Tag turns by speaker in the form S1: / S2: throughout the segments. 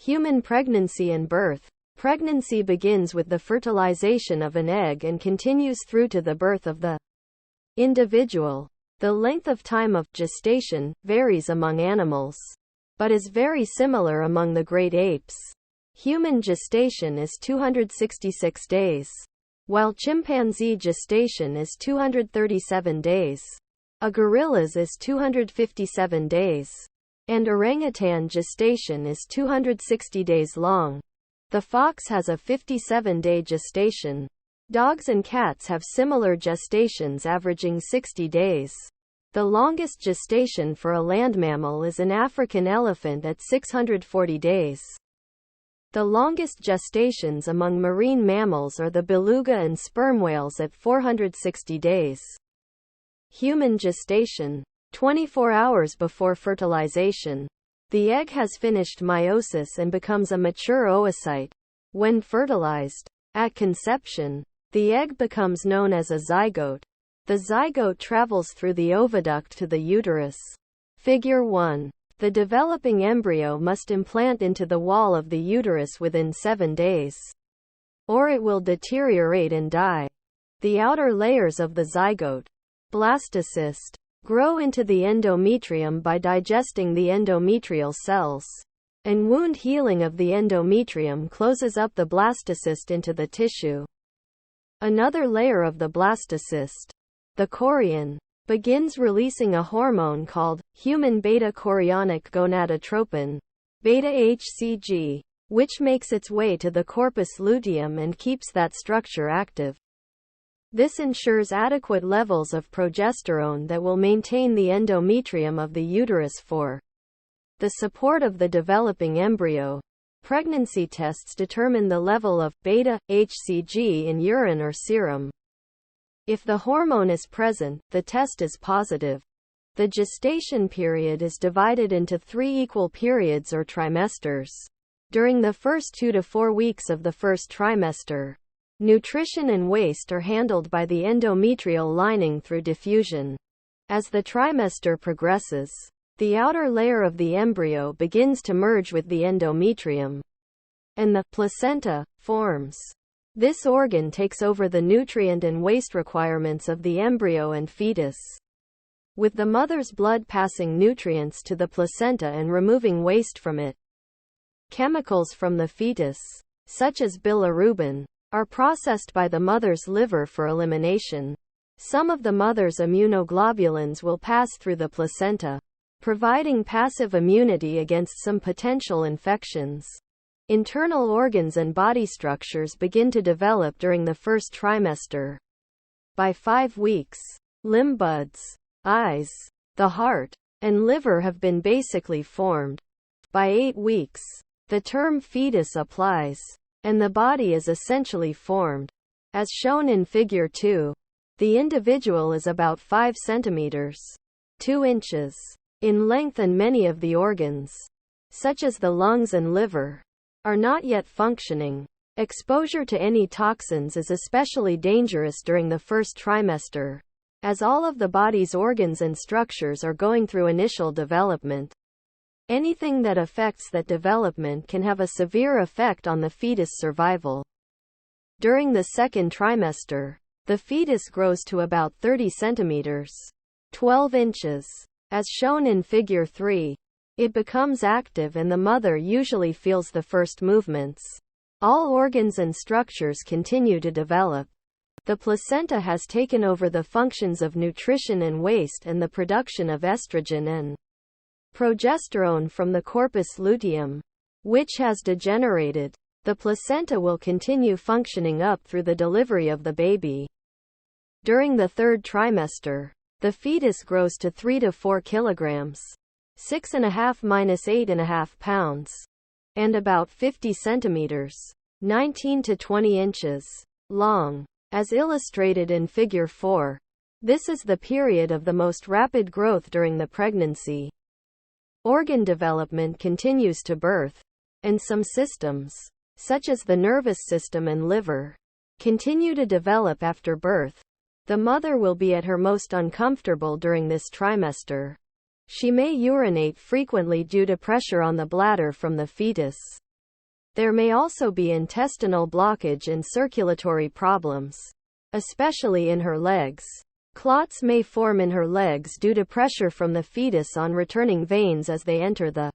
S1: Human pregnancy and birth. Pregnancy begins with the fertilization of an egg and continues through to the birth of the individual. The length of time of gestation varies among animals, but is very similar among the great apes. Human gestation is 266 days, while chimpanzee gestation is 237 days. A gorilla's is 257 days, and orangutan gestation is 260 days long. The fox has a 57-day gestation. Dogs and cats have similar gestations averaging 60 days. The longest gestation for a land mammal is an African elephant at 640 days. The longest gestations among marine mammals are the beluga and sperm whales at 460 days. Human gestation. 24 hours before fertilization. The egg has finished meiosis and becomes a mature oocyte. When fertilized, at conception, the egg becomes known as a zygote. The zygote travels through the oviduct to the uterus. Figure 1. The developing embryo must implant into the wall of the uterus within 7 days, or it will deteriorate and die. The outer layers of the zygote, blastocyst, grow into the endometrium by digesting the endometrial cells, and wound healing of the endometrium closes up the blastocyst into the tissue. Another layer of the blastocyst, the chorion, begins releasing a hormone called human beta-chorionic gonadotropin, beta-HCG, which makes its way to the corpus luteum and keeps that structure active. This ensures adequate levels of progesterone that will maintain the endometrium of the uterus for the support of the developing embryo. Pregnancy tests determine the level of beta-HCG in urine or serum. If the hormone is present, the test is positive. The gestation period is divided into 3 equal periods or trimesters. During the first 2 to 4 weeks of the first trimester, nutrition and waste are handled by the endometrial lining through diffusion. As the trimester progresses, the outer layer of the embryo begins to merge with the endometrium, and the placenta forms. This organ takes over the nutrient and waste requirements of the embryo and fetus, with the mother's blood passing nutrients to the placenta and removing waste from it. Chemicals from the fetus, such as bilirubin, are processed by the mother's liver for elimination. Some of the mother's immunoglobulins will pass through the placenta, providing passive immunity against some potential infections. Internal organs and body structures begin to develop during the first trimester. By 5 weeks, limb buds, eyes, the heart, and liver have been basically formed. By 8 weeks, the term fetus applies, and the body is essentially formed. As shown in Figure 2, the individual is about 5 centimeters, 2 inches, in length, and many of the organs, such as the lungs and liver, are not yet functioning. Exposure to any toxins is especially dangerous during the first trimester, as all of the body's organs and structures are going through initial development. Anything that affects that development can have a severe effect on the fetus survival. During the second trimester, the fetus grows to about 30 centimeters, 12 inches. As shown in Figure 3, it becomes active and the mother usually feels the first movements. All organs and structures continue to develop. The placenta has taken over the functions of nutrition and waste and the production of estrogen and progesterone from the corpus luteum, which has degenerated. The placenta will continue functioning up through the delivery of the baby. During the third trimester, the fetus grows to 3 to 4 kilograms, 6.5 to 8.5 pounds, and about 50 centimeters, 19 to 20 inches, long. As illustrated in Figure 4, this is the period of the most rapid growth during the pregnancy. Organ development continues to birth, and some systems, such as the nervous system and liver, continue to develop after birth. The mother will be at her most uncomfortable during this trimester. She may urinate frequently due to pressure on the bladder from the fetus. There may also be intestinal blockage and circulatory problems, especially in her legs. Clots may form in her legs due to pressure from the fetus on returning veins as they enter the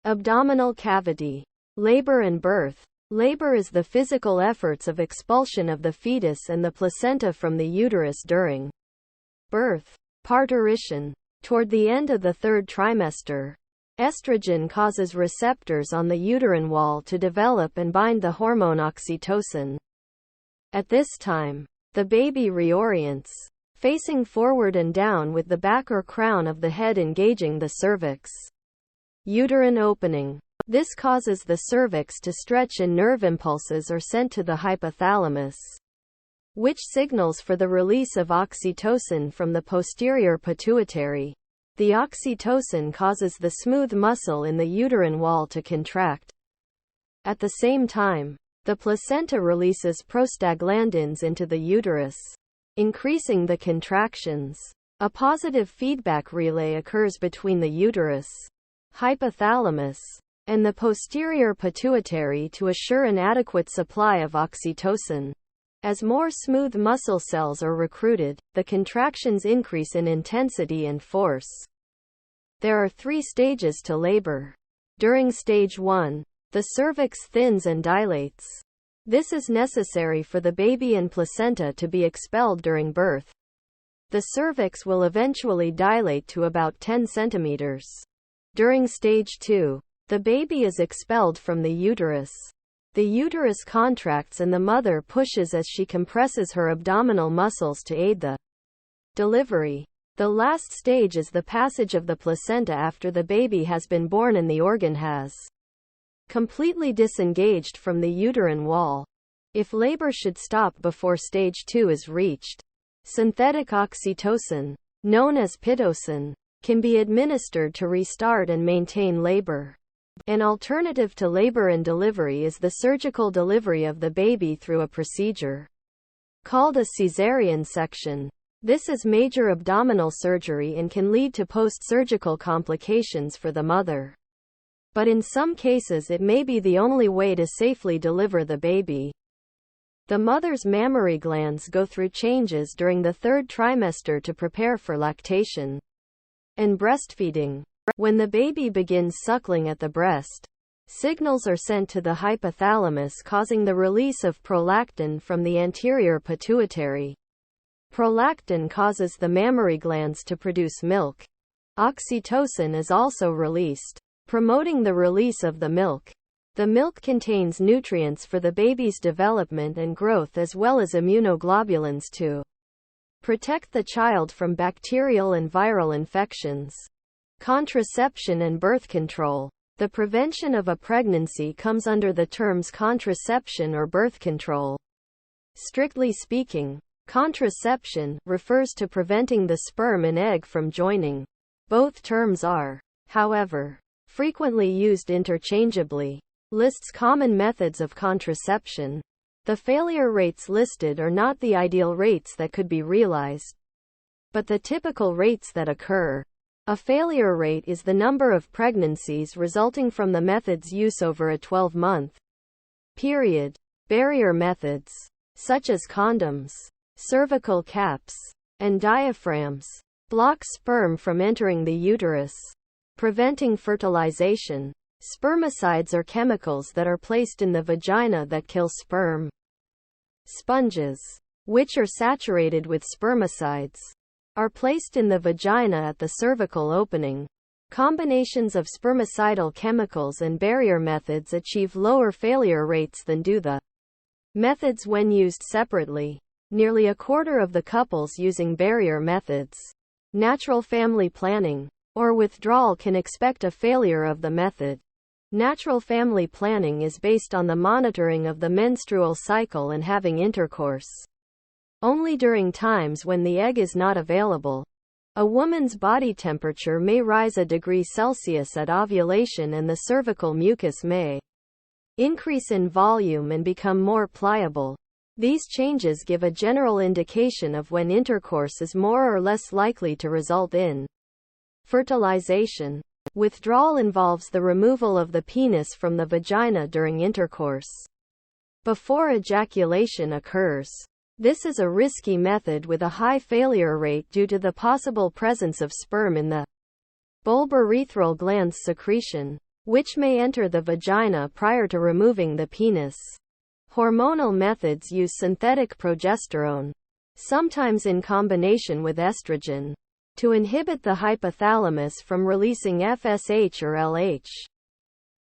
S1: abdominal cavity. Labor and birth. Labor is the physical efforts of expulsion of the fetus and the placenta from the uterus during birth. Parturition. Toward the end of the third trimester, estrogen causes receptors on the uterine wall to develop and bind the hormone oxytocin. At this time, the baby reorients, facing forward and down with the back or crown of the head engaging the cervix. Uterine opening. This causes the cervix to stretch and nerve impulses are sent to the hypothalamus, which signals for the release of oxytocin from the posterior pituitary. The oxytocin causes the smooth muscle in the uterine wall to contract. At the same time, the placenta releases prostaglandins into the uterus, increasing the contractions. A positive feedback relay occurs between the uterus, hypothalamus, and the posterior pituitary to assure an adequate supply of oxytocin. As more smooth muscle cells are recruited, the contractions increase in intensity and force. There are 3 stages to labor. During stage 1, the cervix thins and dilates. This is necessary for the baby and placenta to be expelled during birth. The cervix will eventually dilate to about 10 centimeters. During stage 2, the baby is expelled from the uterus. The uterus contracts and the mother pushes as she compresses her abdominal muscles to aid the delivery. The last stage is the passage of the placenta after the baby has been born and the organ has completely disengaged from the uterine wall. If labor should stop before stage 2 is reached, synthetic oxytocin, known as pitocin, can be administered to restart and maintain labor. An alternative to labor and delivery is the surgical delivery of the baby through a procedure called a cesarean section. This is major abdominal surgery and can lead to post-surgical complications for the mother. But in some cases it may be the only way to safely deliver the baby. The mother's mammary glands go through changes during the third trimester to prepare for lactation and breastfeeding. When the baby begins suckling at the breast, signals are sent to the hypothalamus causing the release of prolactin from the anterior pituitary. Prolactin causes the mammary glands to produce milk. Oxytocin is also released, promoting the release of the milk. The milk contains nutrients for the baby's development and growth as well as immunoglobulins to protect the child from bacterial and viral infections. Contraception and birth control. The prevention of a pregnancy comes under the terms contraception or birth control. Strictly speaking, contraception refers to preventing the sperm and egg from joining. Both terms are, however, frequently used interchangeably. Lists common methods of contraception. The failure rates listed are not the ideal rates that could be realized, but the typical rates that occur. A failure rate is the number of pregnancies resulting from the method's use over a 12-month period. Barrier methods, such as condoms, cervical caps, and diaphragms, block sperm from entering the uterus, preventing fertilization. Spermicides are chemicals that are placed in the vagina that kill sperm. Sponges, which are saturated with spermicides, are placed in the vagina at the cervical opening. Combinations of spermicidal chemicals and barrier methods achieve lower failure rates than do the methods when used separately. Nearly a quarter of the couples using barrier methods, natural family planning, or withdrawal can expect a failure of the method. Natural family planning is based on the monitoring of the menstrual cycle and having intercourse only during times when the egg is not available. A woman's body temperature may rise a degree Celsius at ovulation and the cervical mucus may increase in volume and become more pliable. These changes give a general indication of when intercourse is more or less likely to result in fertilization. Withdrawal involves the removal of the penis from the vagina during intercourse, before ejaculation occurs. This is a risky method with a high failure rate due to the possible presence of sperm in the bulbourethral gland's secretion, which may enter the vagina prior to removing the penis. Hormonal methods use synthetic progesterone, sometimes in combination with estrogen, to inhibit the hypothalamus from releasing FSH or LH,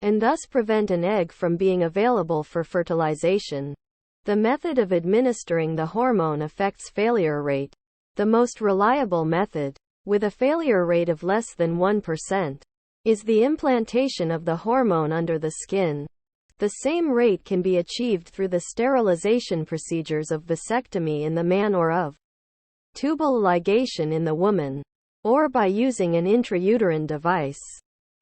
S1: and thus prevent an egg from being available for fertilization. The method of administering the hormone affects failure rate. The most reliable method, with a failure rate of less than 1%, is the implantation of the hormone under the skin. The same rate can be achieved through the sterilization procedures of vasectomy in the man or of tubal ligation in the woman, or by using an intrauterine device.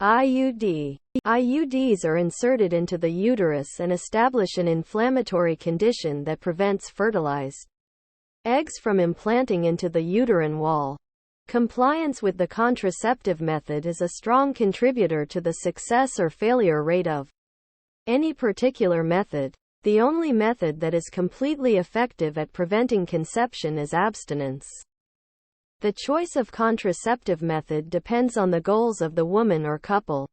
S1: IUD. IUDs are inserted into the uterus and establish an inflammatory condition that prevents fertilized eggs from implanting into the uterine wall. Compliance with the contraceptive method is a strong contributor to the success or failure rate of any particular method. The only method that is completely effective at preventing conception is abstinence. The choice of contraceptive method depends on the goals of the woman or couple.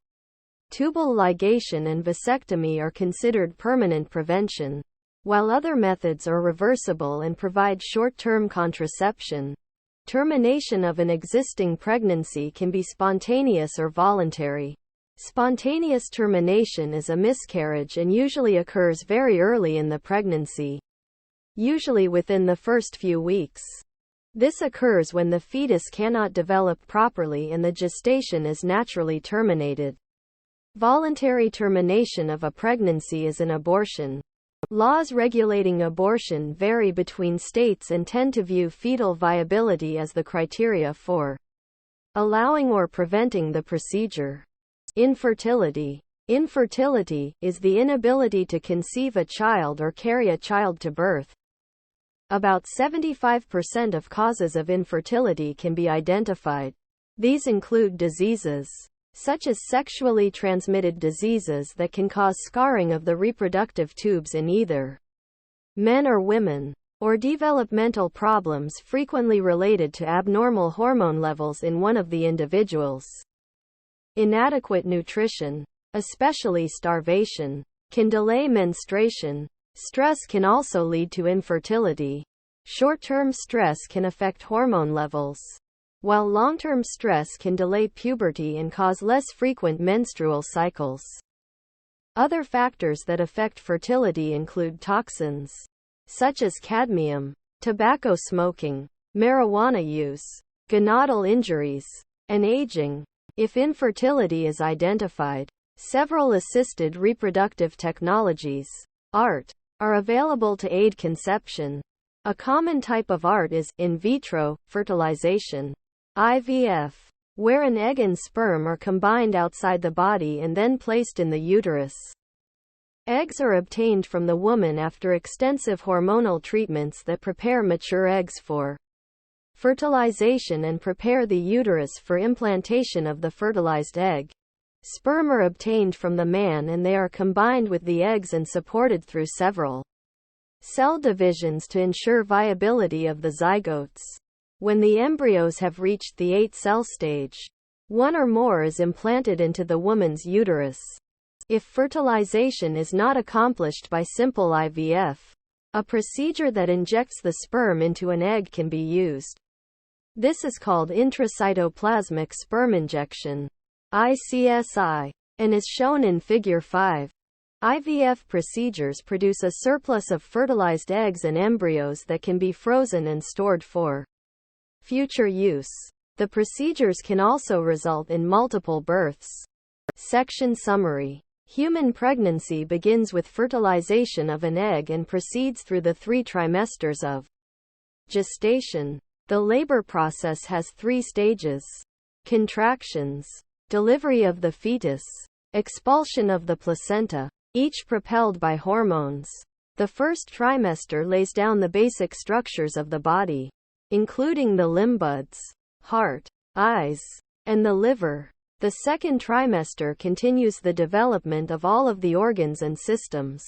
S1: Tubal ligation and vasectomy are considered permanent prevention, while other methods are reversible and provide short-term contraception. Termination of an existing pregnancy can be spontaneous or voluntary. Spontaneous termination is a miscarriage and usually occurs very early in the pregnancy, usually within the first few weeks. This occurs when the fetus cannot develop properly and the gestation is naturally terminated. Voluntary termination of a pregnancy is an abortion. Laws regulating abortion vary between states and tend to view fetal viability as the criteria for allowing or preventing the procedure. Infertility. Infertility is the inability to conceive a child or carry a child to birth. About 75% of causes of infertility can be identified. These include diseases, such as sexually transmitted diseases that can cause scarring of the reproductive tubes in either men or women, or developmental problems frequently related to abnormal hormone levels in one of the individuals. Inadequate nutrition, especially starvation, can delay menstruation. Stress can also lead to infertility. Short-term stress can affect hormone levels, while long-term stress can delay puberty and cause less frequent menstrual cycles. Other factors that affect fertility include toxins, such as cadmium, tobacco smoking, marijuana use, gonadal injuries, and aging. If infertility is identified, several assisted reproductive technologies, ART, are available to aid conception. A common type of ART is in vitro fertilization, IVF, where an egg and sperm are combined outside the body and then placed in the uterus. Eggs are obtained from the woman after extensive hormonal treatments that prepare mature eggs for fertilization and prepare the uterus for implantation of the fertilized egg. Sperm are obtained from the man and they are combined with the eggs and supported through several cell divisions to ensure viability of the zygotes. When the embryos have reached the 8-cell stage, one or more is implanted into the woman's uterus. If fertilization is not accomplished by simple IVF, a procedure that injects the sperm into an egg can be used. This is called intracytoplasmic sperm injection, ICSI, and is shown in Figure 5. IVF procedures produce a surplus of fertilized eggs and embryos that can be frozen and stored for future use. The procedures can also result in multiple births. Section summary. Human pregnancy begins with fertilization of an egg and proceeds through the 3 trimesters of gestation. The labor process has 3 stages: contractions, delivery of the fetus, expulsion of the placenta, each propelled by hormones. The first trimester lays down the basic structures of the body, including the limb buds, heart, eyes, and the liver. The second trimester continues the development of all of the organs and systems.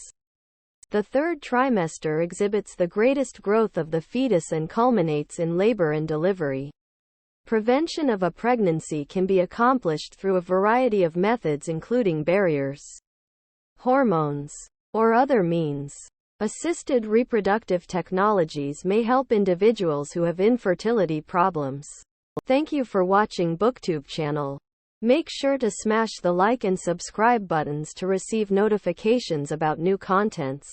S1: The third trimester exhibits the greatest growth of the fetus and culminates in labor and delivery. Prevention of a pregnancy can be accomplished through a variety of methods including barriers, hormones, or other means. Assisted reproductive technologies may help individuals who have infertility problems. Thank you for watching BookTube channel. Make sure to smash the like and subscribe buttons to receive notifications about new contents.